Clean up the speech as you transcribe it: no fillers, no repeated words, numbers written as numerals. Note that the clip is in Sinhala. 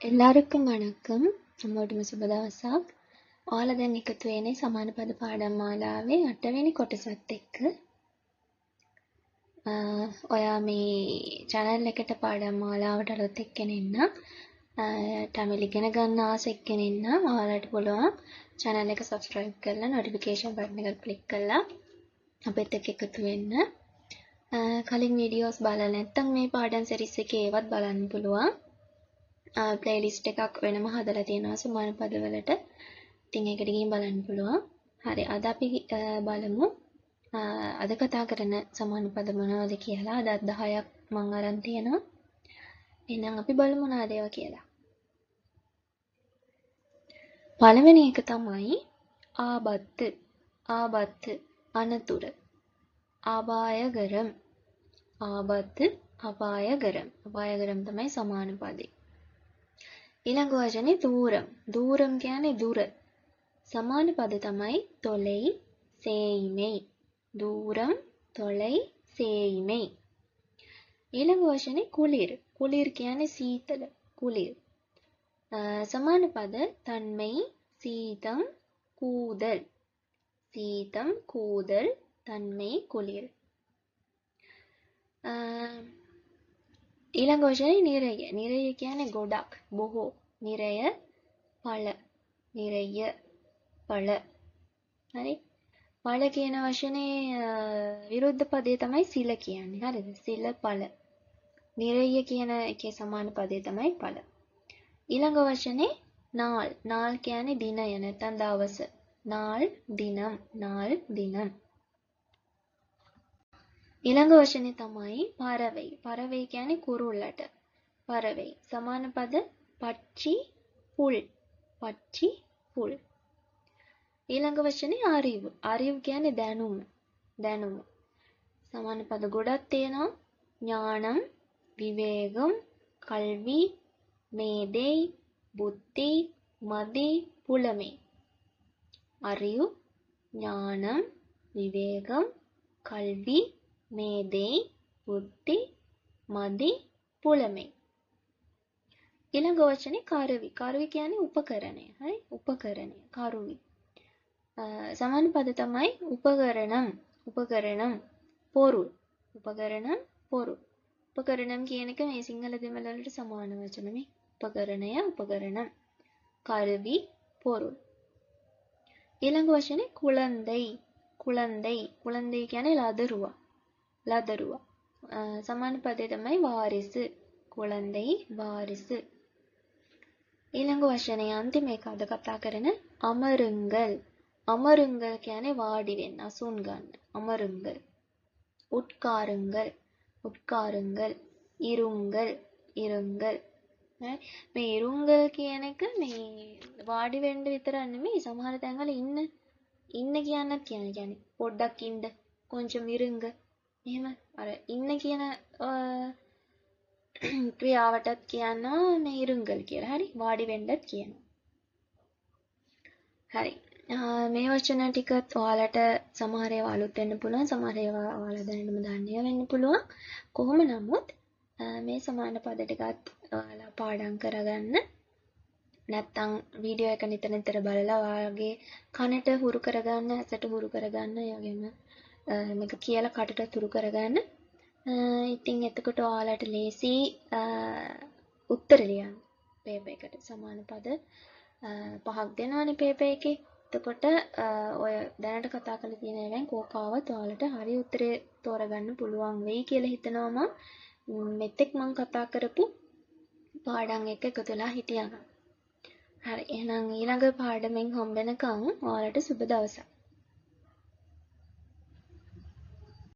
எல்லாருக்கும் வணக்கம். හැමෝටම සුබ දවසක්. ඔයාලා දැන් එකතු වෙන්නේ සමාන පද පාඩම් මාලාවේ 8 වෙනි කොටසත් එක්ක. ඔයා මේ channel එකට පාඩම් මාලාවට අලුත් එක්කෙනෙක් නම් තමයිල ඉගෙන ගන්න ආස එක්කෙනෙක් නම් ඔයාලට පුළුවන් channel එක subscribe කරලා notification button එක click කරලා අපිත් එක්ක එකතු වෙන්න. කලින් videos බලලා නැත්නම් මේ පාඩම් series එකේ ඒවත් බලන්න පුළුවන්. playlist එකක් වෙනම හදලා තියෙනවා සමාන පදවලට. ඉතින් ඒකට ගිහින් බලන්න පුළුවන්. හරි අද අපි බලමු අද කතා කරන සමාන පද මොනවද කියලා. අද 10ක් මම අරන් තියෙනවා. එහෙනම් අපි බලමු මොනවද ඒවා කියලා. පළවෙනි එක තමයි ආබත්ත. ආබත්ත අනතුරු. අපායකරම්. ආබත්ත අපායකරම්. අපායකරම් තමයි සමාන පදේ. ඊළඟ වචනේ දූරම්. දූරම් කියන්නේ දුර. සමාන පද තමයි තොලෙයි සේයිමෙයි. දූරම් තොලෙයි සේයිමෙයි. ඊළඟ වචනේ කුලිර්. කුලිර් කියන්නේ සීතල. කුලිර්. සමාන පද තන්මෙයි සීතම් කූදල්. සීතම් කූදල් තන්මෙයි කුලිර්. ඊළඟ වචනේ නිරය. නිරය කියන්නේ ගොඩක් බොහෝ. නිරය ඵල. නිරය ඵල. හරි. ඵල කියන වචනේ විරුද්ධ පදේ තමයි සිල කියන්නේ. හරිද? සිල ඵල. නිරය කියන එකේ සමාන පදේ තමයි ඵල. ඊළඟ වචනේ නාල්. නාල් කියන්නේ දිනය නැත්නම් දවස. නාල් දිනම්. නාල් දිනම්. ඊළඟ වචනේ තමයි පරවෙයි. පරවෙයි කියන්නේ කුරුල්ලට. පරවෙයි. සමාන පද පච්චි පුල්. පච්චි පුල්. ඊළඟ වචනේ ආරිව්. ආරිව් කියන්නේ දැනුම. දැනුම. සමාන පද ගොඩක් තියෙනවා. ඥානම්, විවේகம், කල්වි, මේදේ, බුද්ධි, මදි, පුලමේ. அறிவு, ஞானம், விவேகம், கல்வி, மேதை, புத்தி, මදි, පුලමේ. ඊළඟ වචනේ කරවි. කරවි කියන්නේ උපකරණය. හරි? උපකරණය. කරවි. සමාන පද තමයි උපකරණම්. උපකරණම්. පොරුල්. උපකරණම් පොරුල්. උපකරණම් කියන එක මේ සිංහල දෙමළ වලට සමාන වචන මේ. උපකරණය උපකරණම්. කරවි පොරුල්. ඊළඟ වචනේ කුලන්දයි. කුලන්දයි. කුලන්දයි කියන්නේ ලදරුවා. ලදරුවා. සමාන පදේ තමයි වාරිස. කුලන්දයි වාරිස. ඊළඟ වචනේ අන්තිම එක අද කතා කරන අමරුංගල්. අමරුංගල් කියන්නේ වාඩි වෙන්න, අසුන් ගන්න. අමරුංගල්. උත්කාරුංගල්. උත්කාරුංගල්. ඉරුංගල්. ඉරුංගල්. මේ ඉරුංගල් කියන එක මේ වාඩි වෙන්න විතරක් නෙමෙයි සමහර තැන්වල ඉන්න කියන්නත් කියන්නේ පොඩ්ඩක් ඉන්න කොංචම් ඉරුංග එහෙම අර ඉන්න කියන ක්‍රියාවටත් කියනවා මේ ඉරුංගල් කියලා. හරි වාඩි වෙන්නත් කියනවා. හරි මේ වචන ටිකත් ඔයාලට සමහර ඒවා අලුත් වෙන්න පුළුවන්, සමහර ඒවා ඔයාලා දැනටම දන්නේ වෙන්න පුළුවන්. කොහොම නමුත් මේ සමාන පද ටිකත් ඔයාලා පාඩම් කරගන්න. නැත්තම් වීඩියෝ එක නිතර නිතර බලලා ඔයාලගේ කනට හුරු කරගන්න, ඇසට හුරු කරගන්න, ඒ වගේම මේක කියලා කටට හුරු කරගන්න. ඉතින් එතකොට ඔයාලට ලේසි උත්තර ලියන්න පේපර් එකට. සමාන පද 5ක් දෙනවනේ පේපර් එකේ. එතකොට ඔය දැනට කතා කරලා තියෙන ඒවායින් කෝකාවත් ඔයාලට හරි උත්තරේ තෝරගන්න පුළුවන් වෙයි කියලා හිතනවා මම. මෙතෙක් මම කතා කරපු පාඩම් එක එකතු වෙලා හිටියා නම්. හරි එහෙනම් ඊළඟ පාඩමෙන් හම්බ වෙනකන් ඔයාලට සුබ දවසක්.